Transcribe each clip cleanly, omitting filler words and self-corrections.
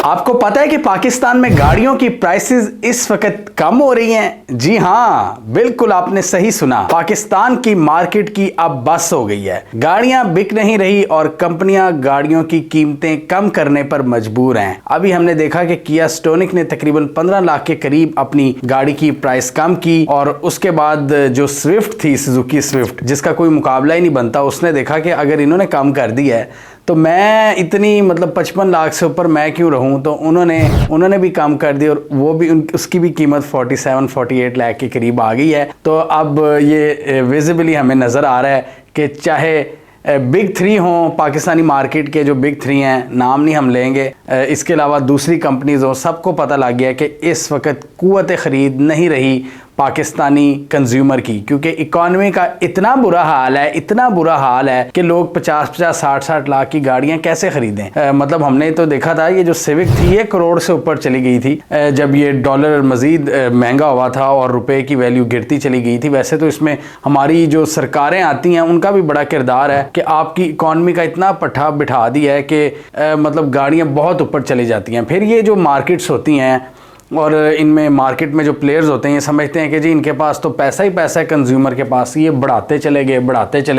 आपको पता है कि पाकिस्तान में गाड़ियों की प्राइसेस इस वक्त कम हो रही हैं? जी हाँ, बिल्कुल आपने सही सुना। पाकिस्तान की मार्केट की अब बस हो गई है। गाड़ियां बिक नहीं रही और कंपनियां गाड़ियों की कीमतें कम करने पर मजबूर हैं। अभी हमने देखा कि किया स्टोनिक ने तकरीबन 15 लाख के करीब अपनी गाड़ी की प्राइस कम की और उसके बाद जो स्विफ्ट थी, सुजुकी स्विफ्ट, जिसका कोई मुकाबला ही नहीं बनता, उसने देखा कि अगर इन्होंने कम कर दिया है तो मैं इतनी 55 लाख से ऊपर मैं क्यों रहूं। तो उन्होंने भी कम कर दी और वो भी उसकी भी कीमत 47-48 लाख के करीब आ गई है। तो अब ये विजिबली हमें नज़र आ रहा है कि चाहे बिग थ्री हों, पाकिस्तानी मार्केट के जो बिग थ्री हैं, नाम नहीं हम लेंगे, इसके अलावा दूसरी कंपनीज हों, सबको पता लग गया कि इस वक्त कुव्वत ख़रीद नहीं रही पाकिस्तानी कंज्यूमर की, क्योंकि इकॉनमी का इतना बुरा हाल है कि लोग 50-50, 60-60 लाख की गाड़ियां कैसे खरीदें। मतलब हमने तो देखा था ये जो सिविक थी ये करोड़ से ऊपर चली गई थी जब ये डॉलर मजीद महंगा हुआ था और रुपए की वैल्यू गिरती चली गई थी। वैसे तो इसमें हमारी जो सरकारें आती हैं उनका भी बड़ा किरदार है कि आपकी इकॉनमी का इतना पट्टा बिठा दिया है कि मतलब गाड़ियाँ बहुत ऊपर चली जाती हैं। फिर ये जो मार्केट्स होती हैं और इनमें मार्केट में जो प्लेयर्स होते हैं ये समझते हैं कि जी इनके पास तो पैसा ही पैसा है, कंज्यूमर के पास, ये बढ़ाते चले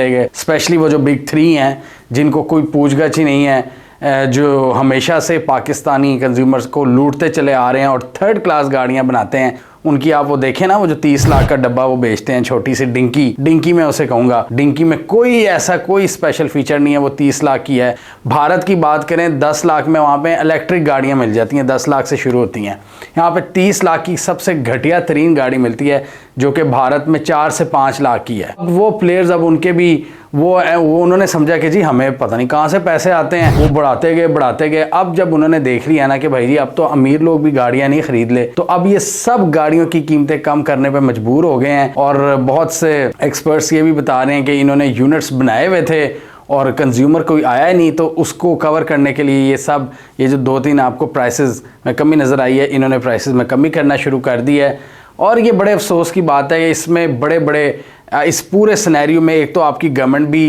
गए। स्पेशली वो जो बिग थ्री हैं जिनको कोई पूछगछ ही नहीं है, जो हमेशा से पाकिस्तानी कंज्यूमर्स को लूटते चले आ रहे हैं और थर्ड क्लास गाड़ियां बनाते हैं। उनकी आप वो देखें ना, वो जो 30 लाख का डब्बा वो बेचते हैं, छोटी सी डिंकी मैं उसे कहूँगा, डिंकी में कोई स्पेशल फीचर नहीं है, वो 30 लाख की है। भारत की बात करें 10 लाख में वहाँ पे इलेक्ट्रिक गाड़ियाँ मिल जाती हैं, 10 लाख से शुरू होती हैं। यहाँ पे 30 लाख की सबसे घटिया तरीन गाड़ी मिलती है जो कि भारत में 4 से 5 लाख की है। अब वो प्लेयर्स, अब उनके भी वो उन्होंने समझा कि जी हमें पता नहीं कहाँ से पैसे आते हैं, वो बढ़ाते गए। अब जब उन्होंने देख लिया ना कि भाई जी अब तो अमीर लोग भी गाड़ियां नहीं खरीद ले, तो अब ये सब गाड़ियों की कीमतें कम करने पे मजबूर हो गए हैं। और बहुत से एक्सपर्ट्स ये भी बता रहे हैं कि इन्होंने यूनिट्स बनाए हुए थे और कंज्यूमर कोई आया नहीं, तो उसको कवर करने के लिए ये जो 2-3 आपको प्राइसेस में कमी नज़र आई है, इन्होंने प्राइसेस में कमी करना शुरू कर दी है। और ये बड़े अफसोस की बात है, इसमें बड़े इस पूरे सिनेरियो में एक तो आपकी गवर्नमेंट भी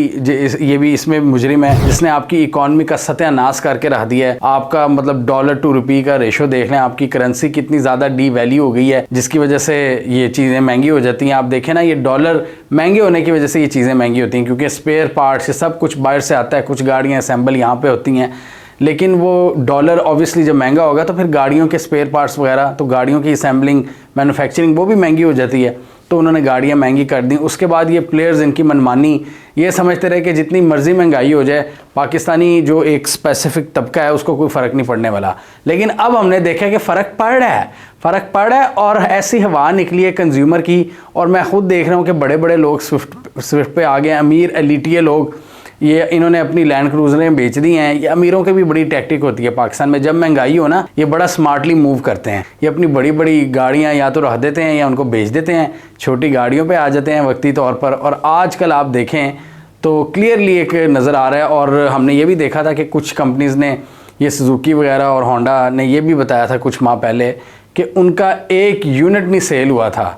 ये भी इसमें मुजरिम है, जिसने आपकी इकॉनमी का सत्यानाश करके रख दिया है। आपका मतलब डॉलर टू रुपये का रेशो देख लें, आपकी करेंसी कितनी ज़्यादा डी वैल्यू हो गई है, जिसकी वजह से ये चीज़ें महंगी हो जाती हैं। आप देखें ना, ये डॉलर महंगे होने की वजह से ये चीज़ें महंगी होती हैं, क्योंकि स्पेयर पार्ट्स सब कुछ बाहर से आता है, कुछ गाड़ियाँ असेंबल यहाँ पर होती हैं। लेकिन वो डॉलर ऑब्वियसली जब महंगा होगा तो फिर गाड़ियों के स्पेयर पार्ट्स वगैरह, तो गाड़ियों की असेंबलिंग, मैन्युफैक्चरिंग वो भी महंगी हो जाती है, तो उन्होंने गाड़ियाँ महंगी कर दी। उसके बाद ये प्लेयर्स इनकी मनमानी, ये समझते रहे कि जितनी मर्जी महंगाई हो जाए, पाकिस्तानी जो एक स्पेसिफिक तबका है उसको कोई फ़र्क नहीं पड़ने वाला। लेकिन अब हमने देखा कि फ़र्क पड़ रहा है और ऐसी हवा निकली है कंज्यूमर की। और मैं खुद देख रहा हूँ कि बड़े बड़े लोग स्विफ्ट पे आ गए, अमीर एलिटिए लोग, ये इन्होंने अपनी लैंड क्रूजरें बेच दी हैं। ये अमीरों की भी बड़ी टैक्टिक होती है पाकिस्तान में, जब महंगाई हो ना, ये बड़ा स्मार्टली मूव करते हैं। ये अपनी बड़ी गाड़ियां या तो रख देते हैं या उनको बेच देते हैं, छोटी गाड़ियों पे आ जाते हैं वक्ती तौर पर। और आजकल आप देखें तो क्लियरली एक नज़र आ रहा है। और हमने ये भी देखा था कि कुछ कंपनीज़ ने, ये सुजुकी वगैरह और होंडा ने ये भी बताया था कुछ माह पहले कि उनका एक यूनिट नहीं सेल हुआ था।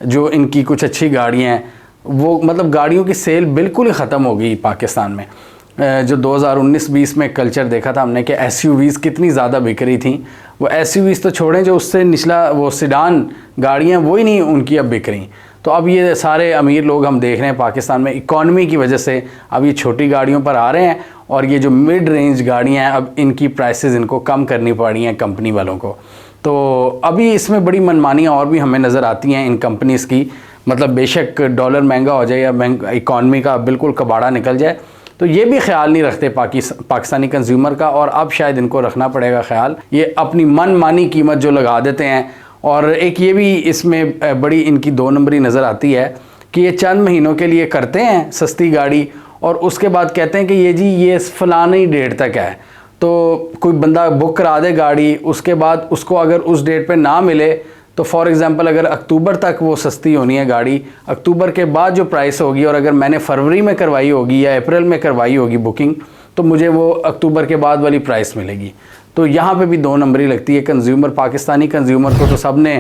जो इनकी कुछ अच्छी गाड़ियाँ हैं वो मतलब गाड़ियों की सेल बिल्कुल ही ख़त्म हो गई पाकिस्तान में। जो 2019-20 में कल्चर देखा था हमने कि एसयूवीज़ कितनी ज़्यादा बिक रही थी, वो एसयूवीज़ तो छोड़ें, जो उससे निचला वो सिडान गाड़ियाँ वो ही नहीं उनकी अब बिक रही। तो अब ये सारे अमीर लोग हम देख रहे हैं पाकिस्तान में इकॉनमी की वजह से अब ये छोटी गाड़ियों पर आ रहे हैं और ये जो मिड रेंज गाड़ियाँ हैं अब इनकी प्राइसेस इनको कम करनी पड़ रही हैं कंपनी वालों को। तो अभी इसमें बड़ी मनमानियाँ और भी हमें नज़र आती हैं इन कंपनीज़ की। मतलब बेशक डॉलर महंगा हो जाए या इकॉनमी का बिल्कुल कबाड़ा निकल जाए, तो ये भी ख्याल नहीं रखते पाकिस्तानी कंज्यूमर का। और अब शायद इनको रखना पड़ेगा ख्याल, ये अपनी मनमानी कीमत जो लगा देते हैं। और एक ये भी इसमें बड़ी इनकी 2 नंबरी नज़र आती है कि ये चंद महीनों के लिए करते हैं सस्ती गाड़ी और उसके बाद कहते हैं कि ये फलानी डेट तक है, तो कोई बंदा बुक करा दे गाड़ी, उसके बाद उसको अगर उस डेट पे ना मिले तो फॉर एग्ज़ाम्पल अगर अक्टूबर तक वो सस्ती होनी है गाड़ी, अक्टूबर के बाद जो प्राइस होगी, और अगर मैंने फरवरी में करवाई होगी या अप्रैल में करवाई होगी बुकिंग, तो मुझे वो अक्टूबर के बाद वाली प्राइस मिलेगी। तो यहाँ पे भी 2 नंबरी लगती है कंज्यूमर। पाकिस्तानी कंज्यूमर को तो सब ने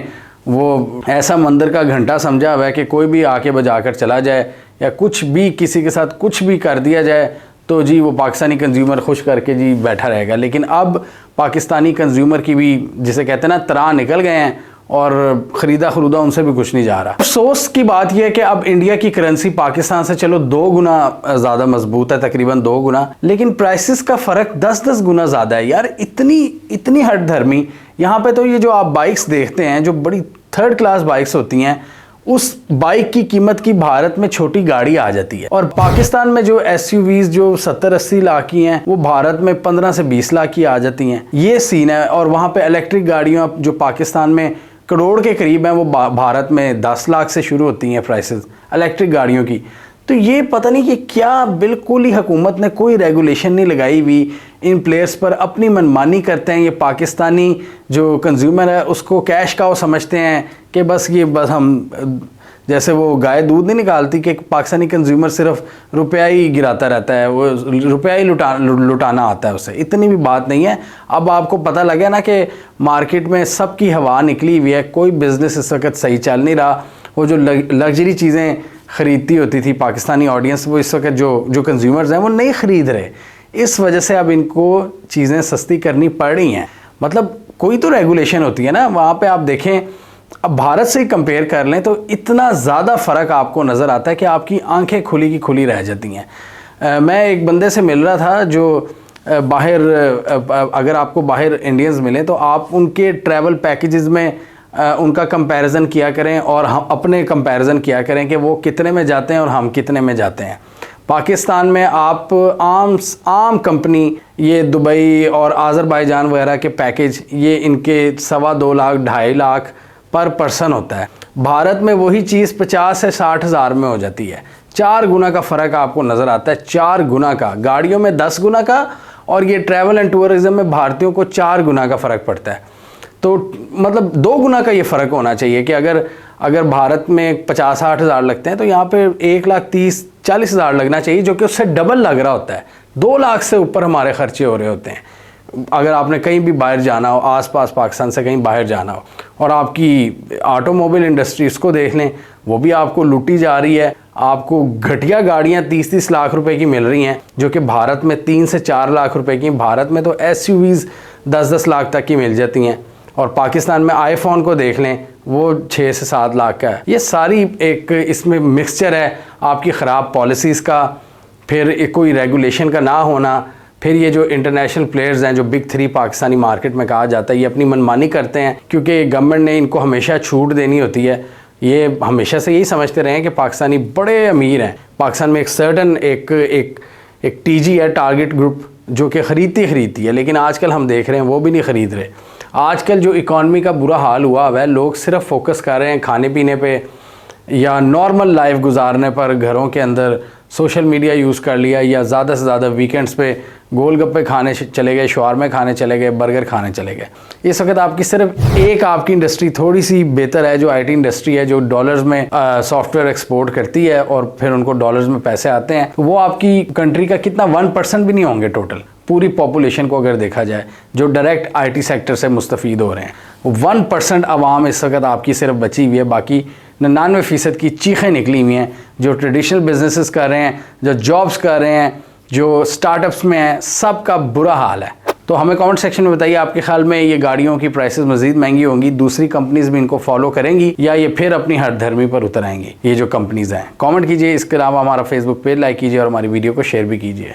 वो ऐसा मंदिर का घंटा समझा हुआ है कि कोई भी आके बजा कर चला जाए या कुछ भी किसी के साथ कुछ भी कर दिया जाए तो जी वो पाकिस्तानी कंज्यूमर खुश करके जी बैठा रहेगा। लेकिन अब पाकिस्तानी कंज्यूमर की भी, जिसे कहते हैं ना, तराह निकल गए हैं और ख़रीदा खरूदा उनसे भी कुछ नहीं जा रहा। अफसोस की बात यह है कि अब इंडिया की करेंसी पाकिस्तान से चलो 2 गुना ज़्यादा मजबूत है, तकरीबन 2 गुना, लेकिन प्राइसेस का फ़र्क 10-10 गुना ज़्यादा है यार। इतनी हट धर्मी। यहाँ पे तो ये जो आप बाइक्स देखते हैं, जो बड़ी 3rd क्लास बाइक्स होती हैं, उस बाइक की कीमत की भारत में छोटी गाड़ी आ जाती है। और पाकिस्तान में जो SUVs जो 70-80 लाख की हैं, वो भारत में 15 से 20 लाख की आ जाती हैं। ये सीन है। और वहाँ पे इलेक्ट्रिक गाड़ियाँ जो पाकिस्तान में करोड़ के करीब हैं, वो भारत में 10 लाख से शुरू होती हैं प्राइसेस इलेक्ट्रिक गाड़ियों की। तो ये पता नहीं कि क्या, बिल्कुल ही हुकूमत ने कोई रेगुलेशन नहीं लगाई हुई, इन प्लेयर्स पर अपनी मनमानी करते हैं। ये पाकिस्तानी जो कंज्यूमर है उसको कैश काउ समझते हैं कि बस हम, जैसे वो गाय दूध नहीं निकालती कि पाकिस्तानी कंज्यूमर सिर्फ रुपया ही गिराता रहता है, वो रुपया ही लुटाना आता है उसे। इतनी भी बात नहीं है। अब आपको पता लगे ना कि मार्केट में सबकी हवा निकली हुई है, कोई बिज़नेस इस वक्त सही चल नहीं रहा। वो जो लग्जरी चीज़ें ख़रीदती होती थी पाकिस्तानी ऑडियंस, वो इस वक्त जो कंज्यूमर्स हैं वो नहीं ख़रीद रहे। इस वजह से अब इनको चीज़ें सस्ती करनी पड़ रही हैं। मतलब कोई तो रेगुलेशन होती है ना। वहाँ पे आप देखें, अब भारत से ही कंपेयर कर लें तो इतना ज़्यादा फ़र्क आपको नज़र आता है कि आपकी आंखें खुली की खुली रह जाती हैं। मैं एक बंदे से मिल रहा था जो बाहर, अगर आपको बाहर इंडियंस मिलें तो आप उनके ट्रैवल पैकेजेस में उनका कंपैरिजन किया करें और हम अपने कंपैरिजन किया करें कि वो कितने में जाते हैं और हम कितने में जाते हैं। पाकिस्तान में आप आम कंपनी, ये दुबई और आज़रबाईजान वगैरह के पैकेज, ये इनके 2.25 लाख 2.5 लाख पर पर्सन होता है। भारत में वही चीज़ 50 से 60 हज़ार में हो जाती है। 4 गुना का फ़र्क आपको नज़र आता है, 4 गुना का। गाड़ियों में 10 गुना का, और ये ट्रैवल एंड टूरिज़म में भारतीयों को 4 गुना का फ़र्क पड़ता है। तो मतलब 2 गुना का ये फ़र्क होना चाहिए कि अगर भारत में 50-60 हज़ार लगते हैं तो यहाँ पे 1,30,40 हज़ार लगना चाहिए, जो कि उससे डबल लग रहा होता है। 2 लाख से ऊपर हमारे खर्चे हो रहे होते हैं अगर आपने कहीं भी बाहर जाना हो, आसपास पाकिस्तान से कहीं बाहर जाना हो। और आपकी ऑटोमोबाइल इंडस्ट्री, इसको देख लें, वो भी आपको लूटी जा रही है। आपको घटिया गाड़ियाँ 30-30 लाख रुपए की मिल रही हैं, जो कि भारत में 3 से 4 लाख रुपए की। भारत में तो SUVs 10-10 लाख तक की मिल जाती हैं। और पाकिस्तान में आईफोन को देख लें, वो 6 से 7 लाख का है। ये सारी एक इसमें मिक्सचर है आपकी ख़राब पॉलिसीज़ का, फिर कोई रेगुलेशन का ना होना, फिर ये जो इंटरनेशनल प्लेयर्स हैं, जो बिग 3 पाकिस्तानी मार्केट में कहा जाता है, ये अपनी मनमानी करते हैं क्योंकि गवर्नमेंट ने इनको हमेशा छूट देनी होती है। ये हमेशा से यही समझते रहे हैं कि पाकिस्तानी बड़े अमीर हैं। पाकिस्तान में एक सर्टन एक TG है, टारगेट ग्रुप, जो कि ख़रीदती है, लेकिन आजकल हम देख रहे हैं वो भी नहीं ख़रीद रहे। आजकल जो इकॉनमी का बुरा हाल हुआ है, लोग सिर्फ फोकस कर रहे हैं खाने पीने पे या नॉर्मल लाइफ गुजारने पर। घरों के अंदर सोशल मीडिया यूज़ कर लिया, या ज़्यादा से ज़्यादा वीकेंड्स पे गोलगप्पे खाने चले गए, शवारमे खाने चले गए, बर्गर खाने चले गए। इस वक्त आपकी सिर्फ एक आपकी इंडस्ट्री थोड़ी सी बेहतर है, जो IT इंडस्ट्री है, जो डॉलर्स में सॉफ्टवेयर एक्सपोर्ट करती है और फिर उनको डॉलर्स में पैसे आते हैं। वो आपकी कंट्री का कितना 1% भी नहीं होंगे टोटल पूरी पॉपुलेशन को अगर देखा जाए, जो डायरेक्ट IT सेक्टर से मुस्तफ़ीद हो रहे हैं। 1% आवाम इस वक्त आपकी सिर्फ बची हुई है, बाकी 99% की चीखें निकली हुई हैं, जो ट्रेडिशनल बिजनेसेस कर रहे हैं, जो जॉब्स कर रहे हैं, जो स्टार्टअप्स में हैं, सब का बुरा हाल है। तो हमें कमेंट सेक्शन में बताइए, आपके ख्याल में ये गाड़ियों की प्राइसेस मज़ीद महंगी होंगी, दूसरी कंपनीज़ भी इनको फॉलो करेंगी, या ये फिर अपनी हर धर्मी पर उतर आएंगी, ये जो कंपनीज़ हैं? कमेंट कीजिए। इसके अलावा हमारा फेसबुक पेज लाइक कीजिए और हमारी वीडियो को शेयर भी कीजिए।